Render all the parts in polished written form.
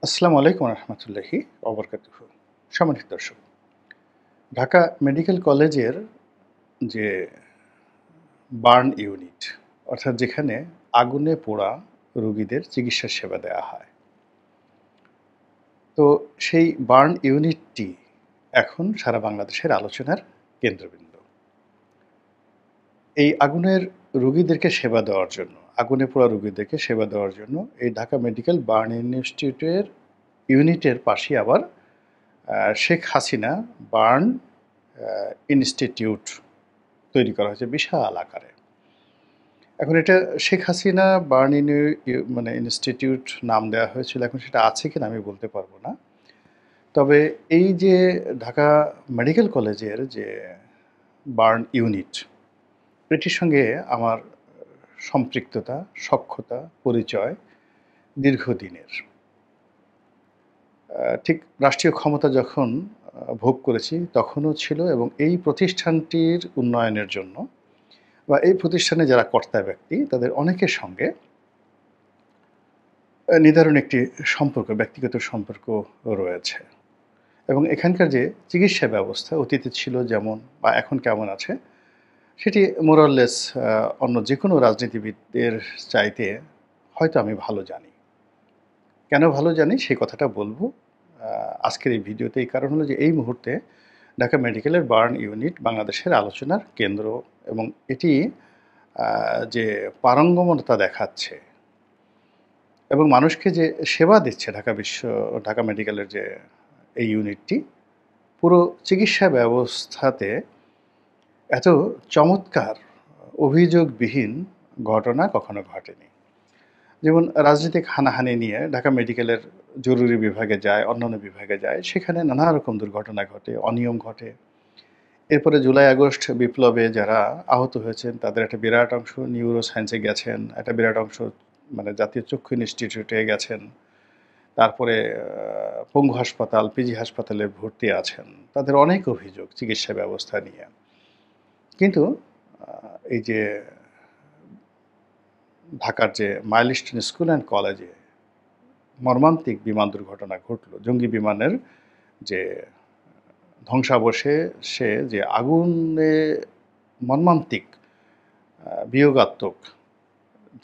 আসসালামু আলাইকুম রহমতুল্লাহি অবরকাতুহ। সম্মানিত দর্শক, ঢাকা মেডিকেল কলেজের যে বার্ন ইউনিট, অর্থাৎ যেখানে আগুনে পোড়া রোগীদের চিকিৎসা সেবা দেওয়া হয়, তো সেই বার্ন ইউনিটটি এখন সারা বাংলাদেশের আলোচনার কেন্দ্রবিন্দু। এই আগুনের রোগীদেরকে সেবা দেওয়ার জন্য, আগুনে পোড়া রোগীদেরকে সেবা দেওয়ার জন্য এই ঢাকা মেডিকেল বার্ন ইউনিটের পাশে আবার শেখ হাসিনা বার্ন ইনস্টিটিউট তৈরি করা হয়েছে বিশাল আকারে। এখন এটা শেখ হাসিনা বার্ন ইনস্টিটিউট নাম দেওয়া হয়েছিল, এখন সেটা আছে কিনা আমি বলতে পারবো না। তবে এই যে ঢাকা মেডিকেল কলেজের যে বার্ন ইউনিট, এটির সঙ্গে আমার সম্পৃক্ততা, সখ্যতা, পরিচয় দীর্ঘদিনের। ঠিক রাষ্ট্রীয় ক্ষমতা যখন ভোগ করেছি তখনও ছিল, এবং এই প্রতিষ্ঠানটির উন্নয়নের জন্য বা এই প্রতিষ্ঠানে যারা কর্তা ব্যক্তি তাদের অনেকের সঙ্গে নিদারুণ একটি সম্পর্ক, ব্যক্তিগত সম্পর্ক রয়েছে। এবং এখানকার যে চিকিৎসা ব্যবস্থা অতীতে ছিল যেমন বা এখন কেমন আছে, সেটি মোরাললেস অন্য যে কোনো রাজনীতিবিদদের চাইতে হয়তো আমি ভালো জানি। কেন ভালো জানি সেই কথাটা বলবো আজকের এই ভিডিওতে। এই কারণ হলো যে এই মুহূর্তে ঢাকা মেডিকেলের বার্ন ইউনিট বাংলাদেশের আলোচনার কেন্দ্র, এবং এটি যে পারঙ্গমতা দেখাচ্ছে এবং মানুষকে যে সেবা দিচ্ছে ঢাকা মেডিকেলের যে এই ইউনিটটি, পুরো চিকিৎসা ব্যবস্থাতে এত চমৎকার অভিযোগবিহীন ঘটনা কখনো ঘটেনি। যেমন রাজনৈতিক হানাহানি নিয়ে ঢাকা মেডিকেলের জরুরি বিভাগে যায়, অন্যান্য বিভাগে যায়, সেখানে নানা রকম দুর্ঘটনা ঘটে, অনিয়ম ঘটে। এরপরে জুলাই আগস্ট বিপ্লবে যারা আহত হয়েছেন তাদের একটা বিরাট অংশ নিউরো সায়েন্সে গেছেন, একটা বিরাট অংশ মানে জাতীয় চক্ষু ইনস্টিটিউটে গেছেন, তারপরে পঙ্গু হাসপাতাল, পিজি হাসপাতালে ভর্তি আছেন। তাদের অনেক অভিযোগ চিকিৎসা ব্যবস্থা নিয়ে। কিন্তু এই যে ঢাকার যে মাইলস্টোন স্কুল অ্যান্ড কলেজে মর্মান্তিক বিমান দুর্ঘটনা ঘটল, জঙ্গি বিমানের যে ধ্বংসাবশেষে যে আগুনে মর্মান্তিক বিয়োগাত্মক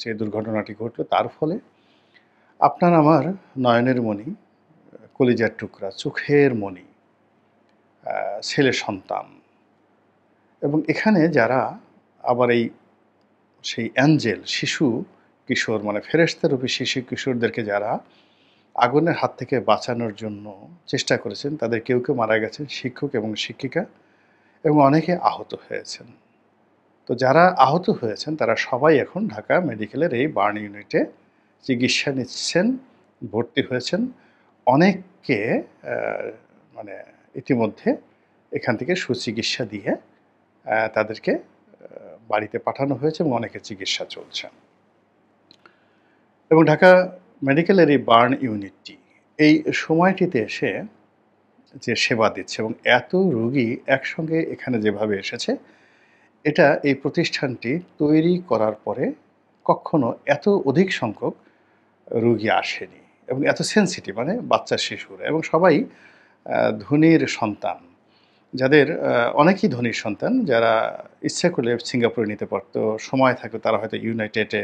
যে দুর্ঘটনাটি ঘটল, তার ফলে আপনার আমার নয়নের মণি, কলিজার টুকরা, চোখের মণি, ছেলে সন্তান, এবং এখানে যারা আবার সেই অ্যাঞ্জেল শিশু কিশোর, মানে ফেরেশতারূপী শিশু কিশোরদেরকে যারা আগুনের হাত থেকে বাঁচানোর জন্য চেষ্টা করেছেন, তাদের কেউ কেউ মারা গেছেন, শিক্ষক এবং শিক্ষিকা, এবং অনেকে আহত হয়েছেন। তো যারা আহত হয়েছেন তারা সবাই এখন ঢাকা মেডিকেলের এই বার্ন ইউনিটে চিকিৎসা নিচ্ছেন, ভর্তি হয়েছেন। অনেককে মানে ইতিমধ্যে এখান থেকে সুচিকিৎসা দিয়ে তাদেরকে বাড়িতে পাঠানো হয়েছে, এবং অনেকের চিকিৎসা চলছে। এবং ঢাকা মেডিকেলের এই বার্ন ইউনিটটি এই সময়টিতে এসে যে সেবা দিচ্ছে এবং এত রোগী একসঙ্গে এখানে যেভাবে এসেছে, এটা এই প্রতিষ্ঠানটি তৈরি করার পরে কখনো এত অধিক সংখ্যক রোগী আসেনি, এবং এত সেন্সিটিভ, মানে বাচ্চা শিশুরা, এবং সবাই ধনীর সন্তান, যাদের অনেকেই ধনীর সন্তান, যারা ইচ্ছা করলে সিঙ্গাপুরে নিতে পারতো, সময় থাকতো তারা হয়তো ইউনাইটেডে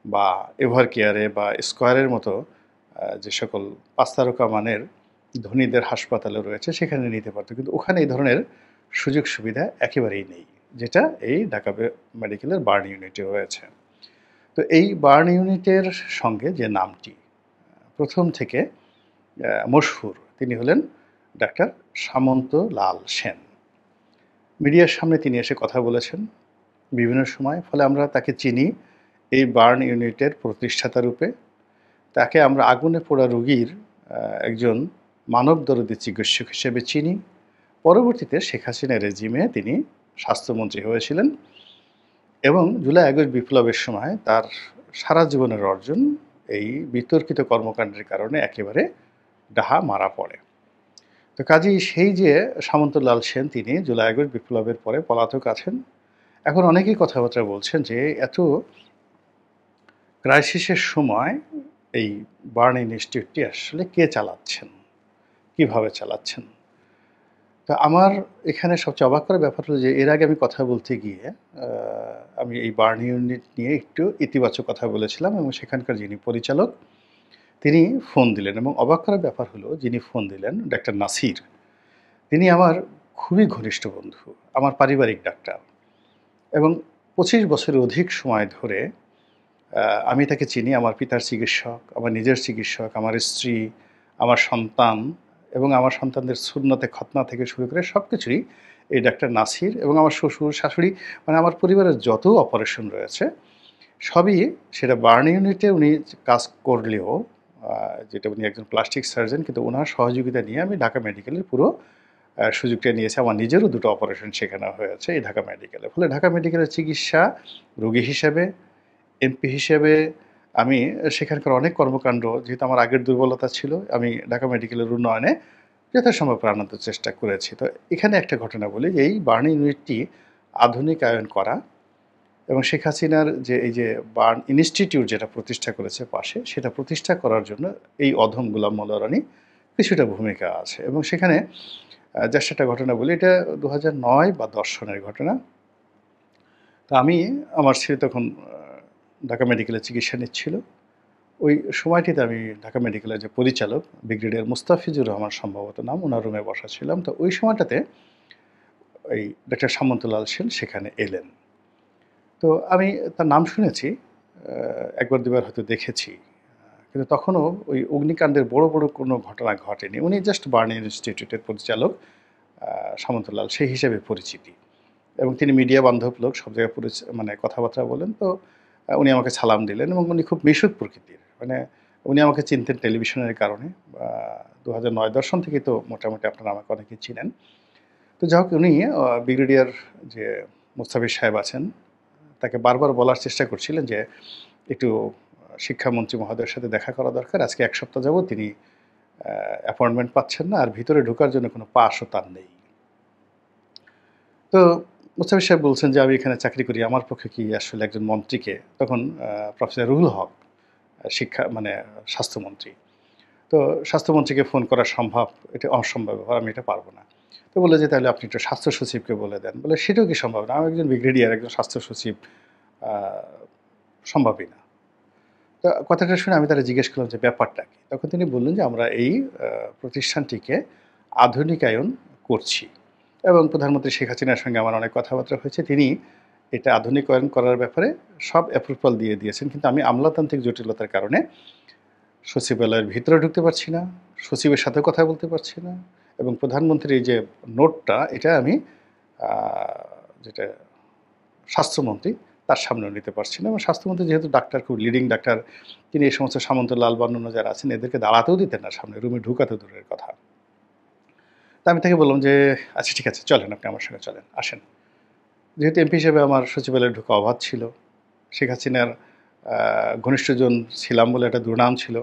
বা এভার কেয়ারে বা স্কয়ারের মতো যে সকল 5 তারকা মানের ধনীদের হাসপাতালে রয়েছে সেখানে নিতে পারতো, কিন্তু ওখানে এই ধরনের সুযোগ সুবিধা একেবারেই নেই, যেটা এই ঢাকা মেডিকেলের বার্ন ইউনিটে রয়েছে। তো এই বার্ন ইউনিটের সঙ্গে যে নামটি প্রথম থেকে মশহুর, তিনি হলেন ডাক্তার সামন্ত লাল সেন। মিডিয়ার সামনে তিনি এসে কথা বলেছেন বিভিন্ন সময়, ফলে আমরা তাকে চিনি এই বার্ন ইউনিটের প্রতিষ্ঠাতা রূপে। তাকে আমরা আগুনে পোড়া রোগীর একজন মানবদরদী চিকিৎসক হিসেবে চিনি। পরবর্তীতে শেখ হাসিনা রেজিমে তিনি স্বাস্থ্যমন্ত্রী হয়েছিলেন, এবং জুলাই আগস্ট বিপ্লবের সময় তার সারা জীবনের অর্জন এই বিতর্কিত কর্মকাণ্ডের কারণে একেবারে ডাহা মারা পড়ে। তো কাজেই সেই যে সামন্তলাল সেন, তিনি জুলাই আগস্ট বিপ্লবের পরে পলাতক আছেন। এখন অনেকেই কথাবার্তা বলছেন যে এত ক্রাইসিসের সময় এই বার্ন ইনস্টিটিউটটি আসলে কে চালাচ্ছেন, কিভাবে চালাচ্ছেন। তো আমার এখানে সবচেয়ে অবাক করার ব্যাপার হলো যে এর আগে আমি কথা বলতে গিয়ে আমি এই বার্ন ইউনিট নিয়ে একটু ইতিবাচক কথা বলেছিলাম এবং সেখানকার যিনি পরিচালক তিনি ফোন দিলেন এবং অবাক করার ব্যাপার হলো যিনি ফোন দিলেন ডাক্তার নাসির। তিনি আমার খুবই ঘনিষ্ঠ বন্ধু, আমার পারিবারিক ডাক্তার এবং ২৫ বছরের অধিক সময় ধরে আমি তাকে চিনি। আমার পিতার চিকিৎসক, আমার নিজের চিকিৎসক, আমার স্ত্রী, আমার সন্তান এবং আমার সন্তানদের সুন্নতে খতনা থেকে শুরু করে সবকিছুই এই ডাক্তার নাসির এবং আমার শ্বশুর, শাশুড়ি মানে আমার পরিবারের যত অপারেশন রয়েছে সবই সেটা বার্ন ইউনিটে উনি কাজ করলেও যেটা উনি একজন প্লাস্টিক সার্জন কিন্তু ওনার সহযোগিতা নিয়ে আমি ঢাকা মেডিকেলের পুরো সুযোগটা নিয়েছি। আমার নিজেরও দুটো অপারেশন সেখানে হয়েছে এই ঢাকা মেডিকেলে। ফলে ঢাকা মেডিকেলের চিকিৎসা রোগী হিসেবে, এমপি হিসেবে আমি সেখানকার অনেক কর্মকাণ্ড যেহেতু আমার আগের দুর্বলতা ছিল, আমি ঢাকা মেডিকেলের উন্নয়নে যথাসম্ভব প্রাণান্ত চেষ্টা করেছি। তো এখানে একটা ঘটনা বলি যে এই বার্ন ইউনিটটি আধুনিকায়ন করা এবং শেখ হাসিনার যে এই যে বার্ন ইনস্টিটিউট যেটা প্রতিষ্ঠা করেছে পাশে, সেটা প্রতিষ্ঠা করার জন্য এই অধম গোলাম মোল্লা রনি কিছুটা ভূমিকা আছে এবং সেখানে জাস্ট একটা ঘটনা বলি, এটা ২০০৯ বা ১০ সনের ঘটনা। তো আমি আমার ছেলে তখন ঢাকা মেডিকেলে চিকিৎসা নিচ্ছিল। ওই সময়টিতে আমি ঢাকা মেডিকেলের যে পরিচালক ব্রিগেডিয়ার মুস্তাফিজুর রহমান সম্ভবত নাম, ওনার রুমে বসা ছিলাম। তো ওই সময়টাতে ওই ডাক্তার সামন্তলাল সেন সেখানে এলেন। তো আমি তার নাম শুনেছি, একবার দুবার হয়তো দেখেছি। কিন্তু তখনও ওই অগ্নিকাণ্ডের বড়, বড় কোনো ঘটনা ঘটেনি। উনি জাস্ট বার্ন ইনস্টিটিউটের পরিচালক সামন্তলাল সেই হিসেবে পরিচিতি এবং তিনি মিডিয়া বান্ধব লোক, সব জায়গায় মানে কথাবার্তা বলেন। তো উনি আমাকে সালাম দিলেন এবং উনি খুব মিশুক প্রকৃতির। মানে উনি আমাকে চিনতেন টেলিভিশনের কারণে। ২০০৯-১০ সন থেকেই তো মোটামুটি আপনারা আমাকে অনেকেই চিনেন। তো যাই হোক উনি ব্রিগেডিয়ার যে মোস্তাফিজ সাহেব আছেন, তাকে বারবার বলার চেষ্টা করছিলেন যে একটু শিক্ষামন্ত্রী মহোদয়ের সাথে দেখা করা দরকার। আজকে ১ সপ্তাহ যাবৎ তিনি অ্যাপয়েন্টমেন্ট পাচ্ছেন না আর ভিতরে ঢোকার জন্য কোনো পাসও তার নেই। তো মোস্তাফিজ সাহেব বলছেন যে আমি এখানে চাকরি করি, আমার পক্ষে কি আসলে একজন মন্ত্রীকে, তখন প্রফেসর রুহুল হক শিক্ষা মানে স্বাস্থ্যমন্ত্রী। তো স্বাস্থ্যমন্ত্রীকে ফোন করা সম্ভব? এটা অসম্ভব ব্যাপার, আমি এটা পারব না। তো বলল যে তাহলে আপনি একটু স্বাস্থ্য সচিবকে বলে দেন। বলে সেটাও কি সম্ভব না? আমি একজন ব্রিগেডিয়ার, একজন স্বাস্থ্য সচিব, আ সম্ভবই না। তো কথাটা শুনে আমি তারে জিজ্ঞেস করলাম যে ব্যাপারটা কি? তখন তিনি বললেন যে আমরা এই প্রতিষ্ঠানটিকে আধুনিকায়ন করছি এবং প্রধানমন্ত্রী শেখ হাসিনার সঙ্গে আমার অনেক কথাবার্তা হয়েছে। তিনি এটা আধুনিকায়ন করার ব্যাপারে সব অ্যাপ্রুভাল দিয়ে দিয়েছেন। কিন্তু আমি আমলাতান্ত্রিক জটিলতার কারণে সচিবালয়ের ভিতরে ঢুকতে পারছি না, সচিবের সাথে কথা বলতে পারছি না এবং প্রধানমন্ত্রীর এই যে নোটটা এটা আমি আ যেটা স্বাস্থ্যমন্ত্রী তার সামনেও নিতে পারছি না এবং স্বাস্থ্যমন্ত্রী যেহেতু ডাক্তার, খুব লিডিং ডাক্তার, তিনি এই সমস্ত সামন্তলাল বা অন্যান্য যারা আছেন এদেরকে দাঁড়াতেও দিতেন না সামনে, রুমে ঢুকাতে দূরের কথা। তা আমি তাকে বললাম যে, "আচ্ছা ঠিক আছে, চলেন আপনি আমার সঙ্গে চলেন, আসেন।" যেহেতু এমপি হিসেবে আমার সচিবালয়ে ঢোকা অবাধ ছিল। শেখ হাসিনার আ ঘনিষ্ঠজন ছিলাম বলে একটা দুর্নাম ছিল।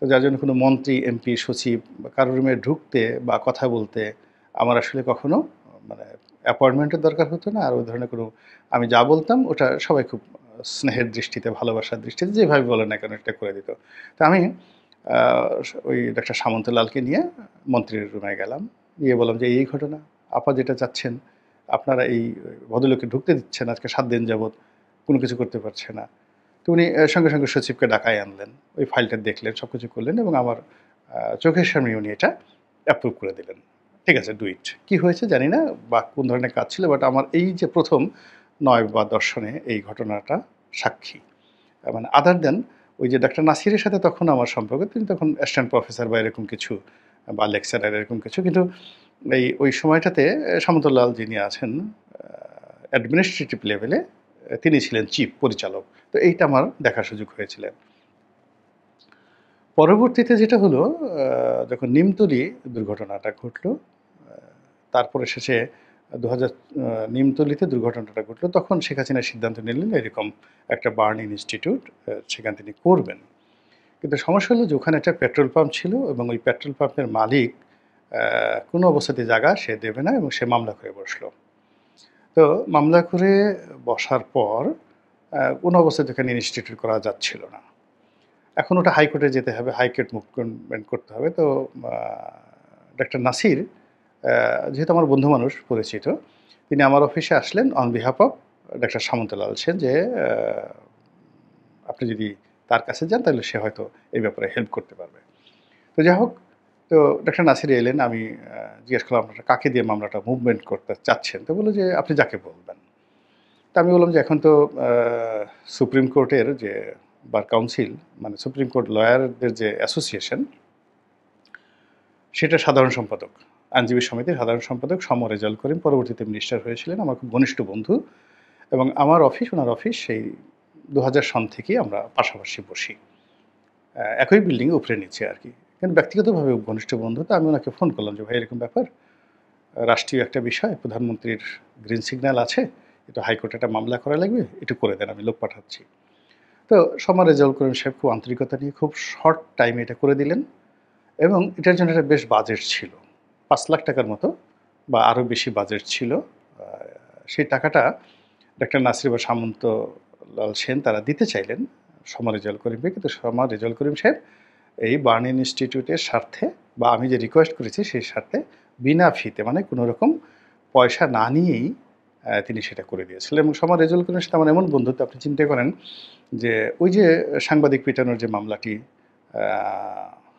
তো যার জন্য কোনো মন্ত্রী, এমপি, সচিব বা কারো রুমে ঢুকতে বা কথা বলতে আমার আসলে কখনো মানে অ্যাপয়েন্টমেন্টের দরকার হতো না। আর ওই ধরনের কোনো আমি যা বলতাম ওটা সবাই খুব স্নেহের দৃষ্টিতে, ভালোবাসার দৃষ্টিতে যেভাবে বলেন না কেন এটা করে দিত। তো আমি আ ওই ডাক্তার সামন্তলালকে নিয়ে মন্ত্রীর রুমে গেলাম। গিয়ে বললাম যে, "এই ঘটনা। আপা যেটা চাচ্ছেন, আপনারা এই ভদ্রলোককে ঢুকতে দিচ্ছেন আজকে ৭ দিন যাবৎ, কোনো কিছু করতে পারছে না।" তো উনি সঙ্গে, সঙ্গে সচিবকে ডাকায় আনলেন। ওই ফাইলটা দেখলেন, সবকিছু করলেন এবং আমার চোখের সামনেই উনি এটা অ্যাপ্রুভ করে দিলেন। ঠিক আছে, ডু ইট। কি হয়েছে জানি না বা কোন ধরনের কাজ ছিল, বাট আমার এই যে ১ম ৯ বা ১০ সনে এই ঘটনাটা সাক্ষী। মানে আদার দেন ওই যে ডাক্তার নাসিরের সাথে তখন আমার সম্পর্ক, তিনি তখন অ্যাসিস্ট্যান্ট প্রফেসর বা এরকম কিছু বা লেকচারার এরকম কিছু। কিন্তু ওই সময়টাতে সামন্তলাল যিনি আছেন অ্যাডমিনিস্ট্রেটিভ লেভেলে তিনি ছিলেন চিফ পরিচালক। তো এইটা আমার দেখার সুযোগ হয়েছিল। পরবর্তীতে যেটা হলো যখন নিমতলী দুর্ঘটনাটা ঘটলো, আ তারপরে শেষে ২০০০ নিমতলীতে দুর্ঘটনাটা ঘটলো, তখন শেখ হাসিনা সিদ্ধান্ত নিলেন এরকম একটা বার্ন ইনস্টিটিউট সেখানে তিনি করবেন। কিন্তু সমস্যা হলো যে ওখানে একটা পেট্রোল পাম্প ছিল এবং ওই পেট্রোল পাম্পের মালিক কোনো অবস্থাতেই জায়গা সে দেবে না এবং সে মামলা করে বসলো। তো মামলা করে বসার পর কোনো অবস্থাতে এখানে ইনস্টিটিউট করা যাচ্ছিল না। এখন ওটা হাইকোর্টে যেতে হবে, হাইকোর্ট মুভমেন্ট করতে হবে। তো ডাক্তার নাসির যেহেতু আমার বন্ধু মানুষ পরিচিত, তিনি আমার অফিসে আসলেন on behalf of doctor Samanta Lal Sen যে আপনি যদি তার কাছে যান তাহলে সে হয়তো এই ব্যাপারে হেল্প করতে পারবে। তো যাই হোক, তো ডাক্তার নাসির এলেন। আমি জিজ্ঞেস করলাম, আপনারা কাকে দিয়ে মামলাটা মুভমেন্ট করতে চাচ্ছেন? তো বলল যে আপনি যাকে বলবেন। তা আমি বললাম যে এখন তো সুপ্রিম কোর্টের যে বার কাউন্সিল, মানে সুপ্রিম কোর্ট লয়ারদের যে অ্যাসোসিয়েশন, সেটা সাধারণ সম্পাদক, আইনজীবী সমিতির সাধারণ সম্পাদক সম রেজাউল করিম পরবর্তীতে মিনিস্টার হয়েছিলেন, আমার খুব ঘনিষ্ঠ বন্ধু। এবং আমার অফিস ওনার অফিস সেই 2000 সন থেকেই আমরা পাশাপাশি বসি, একই বিল্ডিংয়ে উপরে নিচে আর কি। কিন্তু ব্যক্তিগতভাবে ঘনিষ্ঠ বন্ধু। তো আমি ওনাকে ফোন করলাম যে ভাই এরকম ব্যাপার, রাষ্ট্রীয় একটা বিষয়, প্রধানমন্ত্রীর গ্রিন সিগন্যাল আছে, একটু হাইকোর্টে একটা মামলা করা লাগবে, একটু করে দেন, আমি লোক পাঠাচ্ছি। তো সম রেজাউল করিম সাহেব খুব আন্তরিকতা নিয়ে খুব শর্ট টাইমে এটা করে দিলেন। এবং এটার জন্য একটা বেশ বাজেট ছিল, 5 লাখ টাকার মতো বা আরও বেশি বাজেট ছিল। সেই টাকাটা ডাক্তার নাসির বা সামন্তলাল সেন তারা দিতে চাইলেন সম রেজাউল করিমকে, কিন্তু সম রেজাউল করিম সাহেব এই বার্ন ইনস্টিটিউটের স্বার্থে বা আমি যে রিকোয়েস্ট করেছি সেই স্বার্থে বিনা ফিতে, মানে কোনো রকম পয়সা না নিয়েই তিনি সেটা করে দিয়েছিলেন। এবং সম রেজাউল করিমের সাথে আমার এমন বন্ধুত্ব, আপনি চিন্তা করেন যে ওই যে সাংবাদিক পিটানোর যে মামলাটি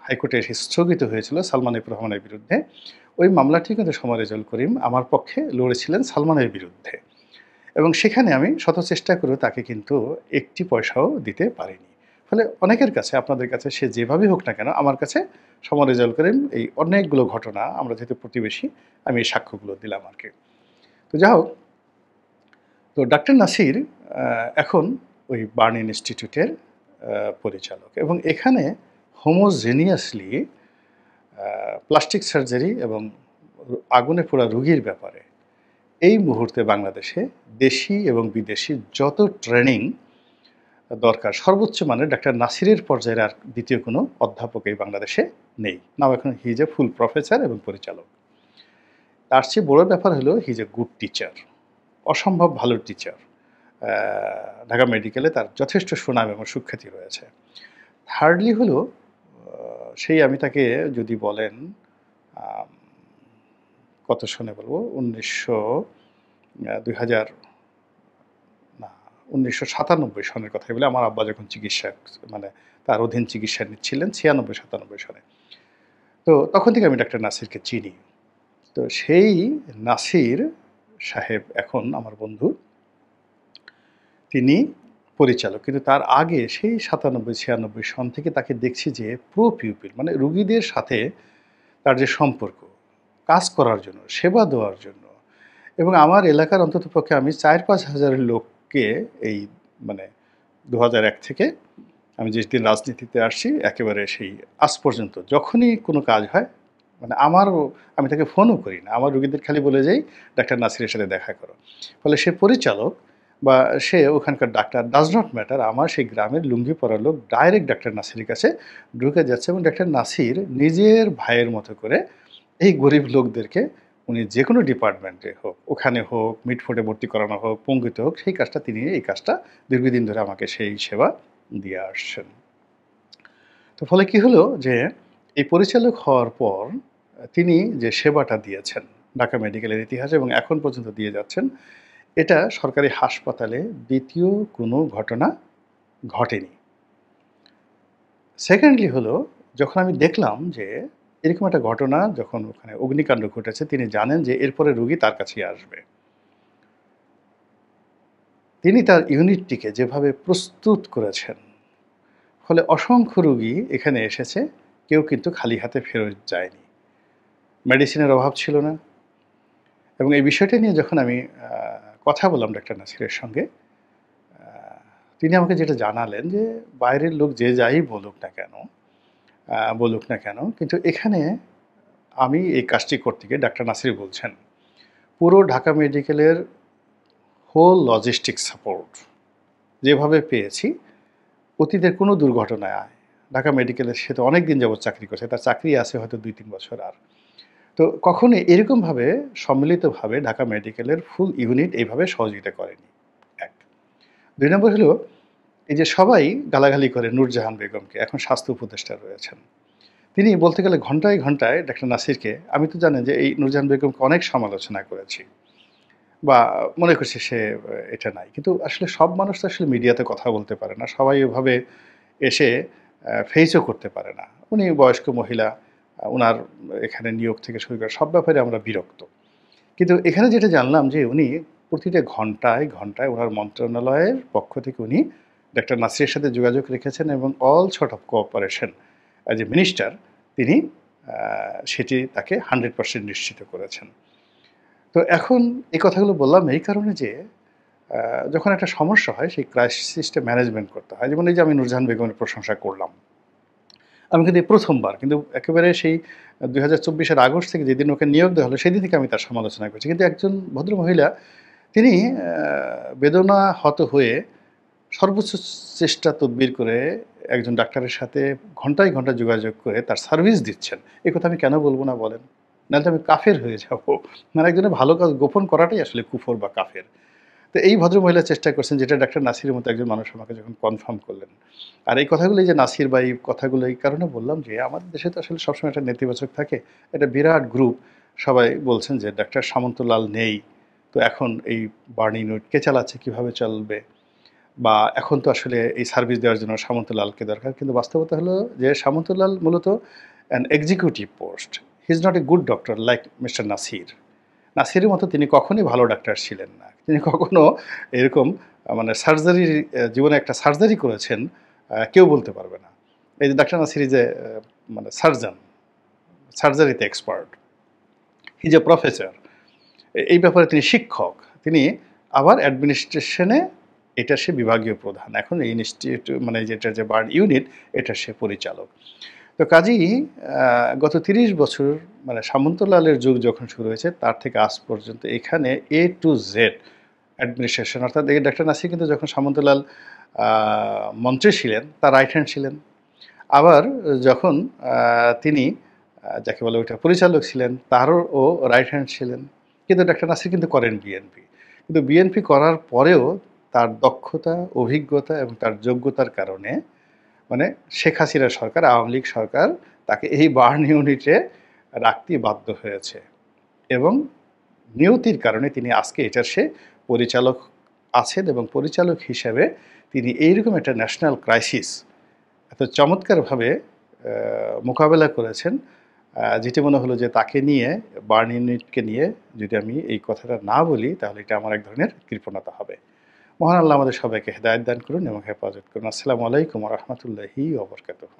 হাইকোর্টে স্থগিত হয়েছিল সালমান এফ রহমানের বিরুদ্ধে, ওই মামলাটি কিন্তু সম রেজাউল করিম আমার পক্ষে লড়েছিলেন সালমানের বিরুদ্ধে। এবং সেখানে আমি শত চেষ্টা করেও তাকে কিন্তু একটি পয়সাও দিতে পারিনি। ফলে অনেকের কাছে, আপনাদের কাছে, সে যেভাবেই হোক না কেন, আমার কাছে সম রেজাউল করিম এই অনেকগুলো ঘটনা, আমরা যেহেতু প্রতিবেশী, আমি এই সাক্ষ্যগুলো দিলাম আর কি। তো যাই হোক, তো ডাক্তার নাসির এখন ওই বার্ন ইনস্টিটিউটের পরিচালক এবং এখানে হোমোজেনিয়াসলি প্লাস্টিক সার্জারি এবং আগুনে পোড়া রোগীর ব্যাপারে এই মুহূর্তে বাংলাদেশে দেশি এবং বিদেশি যত ট্রেনিং দরকার সর্বোচ্চ মানের ডাক্তার নাসিরের পর্যায়ের আর দ্বিতীয় কোনো অধ্যাপক এই বাংলাদেশে নেই। নাও এখন হি ইজ এ ফুল প্রফেসর এবং পরিচালক। তার চেয়ে বড় ব্যাপার হলো হি ইজ এ গুড টিচার, অসম্ভব ভালো টিচার। ঢাকা মেডিকেলে তার যথেষ্ট সুনাম এবং সুখ্যাতি রয়েছে। থার্ডলি হলো সেই, আমি তাকে যদি বলেন কত সনে বলবো, 2000 না 1997 সনের কথাই বলে, আমার আব্বা যখন চিকিৎসা, মানে তার অধীন চিকিৎসা নিচ্ছিলেন 96-97 সনে। তো তখন থেকে আমি ডাক্তার নাসিরকে চিনি। তো সেই নাসির সাহেব এখন আমার বন্ধু, তিনি পরিচালক। কিন্তু তার আগে সেই 97-96 সন থেকে তাকে দেখছি যে প্রো পিউপিল, মানে রুগীদের সাথে তার যে সম্পর্ক, কাজ করার জন্য, সেবা দেওয়ার জন্য। এবং আমার এলাকার অন্ততপক্ষে আমি 4-5 হাজারের লোককে এই, মানে 2001 থেকে আমি যেদিন রাজনীতিতে আসছি একেবারে সেই আজ পর্যন্ত যখনই কোনো কাজ হয়, মানে আমি তাকে ফোনও করি না, আমার রুগীদের খালি বলে যাই ডাক্তার নাসিরের সাথে দেখা করো। ফলে সে পরিচালক বা সে ওখানকার ডাক্তার ডাজ নট ম্যাটার, আমার সেই গ্রামের লুঙ্গি পরা লোক ডাইরেক্ট ডাক্তার নাসিরের কাছে ঢুকে যাচ্ছে এবং ডাক্তার নাসির নিজের ভাইয়ের মতো করে এই গরিব লোকদেরকে, উনি যে কোনো ডিপার্টমেন্টে হোক, ওখানে হোক, মিটফোর্ডে ভর্তি করানো হোক, পঙ্গুতে হোক, সেই কাজটা তিনি, এই কাজটা দীর্ঘদিন ধরে আমাকে সেই সেবা দিয়ে আসছেন। তো ফলে কি হলো যে এই পরিচালক হওয়ার পর তিনি যে সেবাটা দিয়েছেন ঢাকা মেডিকেলের ইতিহাসে এবং এখন পর্যন্ত দিয়ে যাচ্ছেন, এটা সরকারি হাসপাতালে দ্বিতীয় কোনো ঘটনা ঘটেনি। সেকেন্ডলি হলো, যখন আমি দেখলাম যে এরকম একটা ঘটনা যখন ওখানে অগ্নিকাণ্ড ঘটেছে, তিনি জানেন যে এরপরে রোগী তার কাছেই আসবে। তিনি তার ইউনিটটিকে যেভাবে প্রস্তুত করেছেন, ফলে অসংখ্য রোগী এখানে এসেছে, কেউ কিন্তু খালি হাতে ফেরত যায়নি। মেডিসিনের অভাব ছিল না। এবং এই বিষয়টা নিয়ে যখন আমি কথা বললাম ডাক্তার নাসিরের সঙ্গে, তিনি আমাকে যেটা জানালেন যে বাইরের লোক যে যাই বলুক না কেন, কিন্তু এখানে আমি এই কাজটি করতে গিয়ে, ডাক্তার নাসির বলছেন, পুরো ঢাকা মেডিকেলের হোল লজিস্টিক সাপোর্ট যেভাবে পেয়েছি, অতীতের কোনো দুর্ঘটনায় ঢাকা মেডিকেলের, সে তো অনেক দিন যাবত চাকরি করছে, তার চাকরি আছে হয়তো 2-3 বছর আর। তো কখনোই এরকমভাবে সম্মিলিতভাবে ঢাকা মেডিকেলের ফুল ইউনিট এইভাবে সহযোগিতা করেনি। 1। 2 নম্বর হলো, এই যে সবাই গালাগালি করে নূরজাহান বেগমকে, এখন স্বাস্থ্য উপদেষ্টা রয়েছেন। তিনি বলতে গেলে ঘন্টায়, ঘন্টায় ডক্টর নাসিরকে, আমি তো জানেন যে এই নূরজাহান বেগমকে অনেক সমালোচনা করেছি বা মনে করছি সে এটা নাই। কিন্তু আসলে সব মানুষ তো আসলে মিডিয়াতে কথা বলতে পারে না। সবাই ওভাবে এসে ফেইসও করতে পারে না। উনি বয়স্ক মহিলা, উনার এখানে নিয়োগ থেকে শুরু করে সব ব্যাপারে আমরা বিরক্ত। কিন্তু এখানে যেটা জানলাম যে উনি প্রতিটা ঘন্টায়, ঘন্টায় উনার মন্ত্রণালয়ের পক্ষ থেকে উনি ডক্টর নাসিরের সাথে যোগাযোগ রেখেছেন এবং all sort of cooperation as a minister তিনি সেটি তাকে 100% নিশ্চিত করেছেন। তো এখন এই কথাগুলো বললাম এই কারণে যে যখন একটা সমস্যা হয় সেই ক্রাইসিসটা ম্যানেজমেন্ট করতে হয়। যেমন এই যে আমি নূরজাহান বেগমের প্রশংসা করলাম। আমি কিন্তু এই ১ম বার কিন্তু একেবারে সেই ২০২৪ আগস্ট থেকে যেদিন ওকে নিয়োগ দেওয়া হলো সেদিন থেকে আমি তার সমালোচনা করছি। কিন্তু একজন ভদ্রমহিলা তিনি বেদনাহত হয়ে সর্বোচ্চ চেষ্টা তদবির করে একজন ডাক্তারের সাথে ঘন্টায়, ঘন্টায় যোগাযোগ করে তার সার্ভিস দিচ্ছেন। এ কথা আমি কেন বলব না বলেন? নাহলে তো আমি কাফের হয়ে যাব। মানে একজনের ভালো কাজ গোপন করাটাই আসলে কুফর বা কাফের। তো এই ভদ্রমহিলা চেষ্টা করছেন যেটা ডাক্তার নাসিরের মতো একজন মানুষ আমাকে যখন কনফার্ম করলেন। আর এই কথাগুলো এই যে নাসির বা এই কথাগুলো এই কারণে বললাম যে আমাদের দেশে তো আসলে সবসময় একটা নেতিবাচক থাকে। একটা বিরাট গ্রুপ সবাই বলছেন যে ডাক্তার সামন্তলাল নেই। তো এখন এই বার্ন ইউনিট কে চালাচ্ছে, কিভাবে চলবে? বা এখন তো আসলে এই সার্ভিস দেওয়ার জন্য সামন্তলালকে দরকার। কিন্তু বাস্তবতা হলো যে সামন্তলাল মূলত an executive post. He is not a good doctor like mister Nasir. নাসিরের মতো তিনি কখনোই ভালো ডাক্তার ছিলেন না। তিনি কখনো এরকম মানে সার্জারির জীবনে একটা সার্জারি করেছেন কেউ বলতে পারবে না। এই যে ডাক্তার নাসির ইজ এ মানে সার্জন, সার্জারিতে expert. He is a professor. এই ব্যাপারে তিনি শিক্ষক। তিনি আবার অ্যাডমিনিস্ট্রেশনে এটার সে বিভাগীয় প্রধান। এখন এই মানে যেটা যে বার্ন ইউনিট এটার সে পরিচালক। তো কাজেই গত ৩০ বছর মানে সামন্তলালের যুগ যখন শুরু হয়েছে তার থেকে আজ পর্যন্ত এখানে A to Z অ্যাডমিনিস্ট্রেশন অর্থাৎ এই ডাক্তার নাসির কিন্তু যখন সামন্তলাল মন্ত্রী ছিলেন তার রাইট হ্যান্ড ছিলেন। আবার যখন তিনি যাকে বলে ওইটা পরিচালক ছিলেন তারও রাইট হ্যান্ড ছিলেন। কিন্তু ডাক্তার নাসির কিন্তু করেন বিএনপি। কিন্তু বিএনপি করার পরেও তার দক্ষতা, অভিজ্ঞতা এবং তার যোগ্যতার কারণে মানে শেখ হাসিনা সরকার, আওয়ামী লীগ সরকার তাকে এই বার্ন ইউনিটে রাখতেই বাধ্য হয়েছে এবং নিয়তির কারণে তিনি আজকে এটার সে পরিচালক আছেন এবং পরিচালক হিসেবে তিনি এইরকম একটা ন্যাশনাল ক্রাইসিস এত চমৎকারভাবে মোকাবেলা করেছেন যেটি মনে হলো যে তাকে নিয়ে বার্ন ইউনিটকে নিয়ে যদি আমি এই কথাটা না বলি তাহলে এটা আমার এক ধরনের কৃপণতা হবে। মহান আল্লাহ আমাদের সবাইকে হেদায়েত দান করুন এবং হেফাজত করুন। আসসালামু আলাইকুম ওয়া রাহমাতুল্লাহি ওয়া বারাকাতুহু।